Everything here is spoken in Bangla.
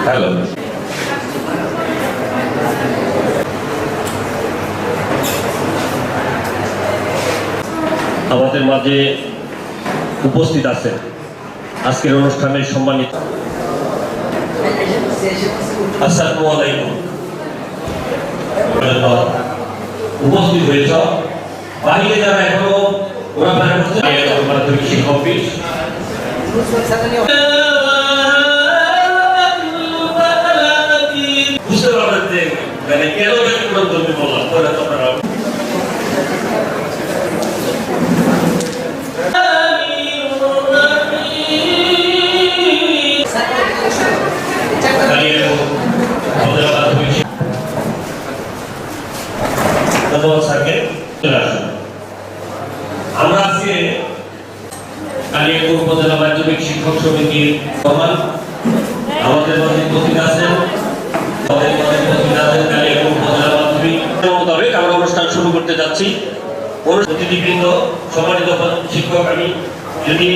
হ্যালো, আমাদের মাঝে উপস্থিত আছেন আজকের অনুষ্ঠানের সম্মানিত। আসসালামু আলাইকুম। উপস্থিত হয়েছ বাহিরে যারা এখনো ঘোরাফেরা করছে মাধ্যমিক শিক্ষক বুঝতে পারবেন যে মানে কেন ব্যক্তিগত বললাম পরে আপনারা আমরা আজকে কালিয়াকৈর উপজেলা মাধ্যমিক শিক্ষক সমিতির প্রধান আমাদের মধ্যে উপস্থিত আছেন। কালিয়াকৈর উপজেলা মাধ্যমিক মোতাবেক আমরা অনুষ্ঠান শুরু করতে যাচ্ছি। অতিথিবৃন্দ, সম্মানিত শিক্ষক, আমি যদি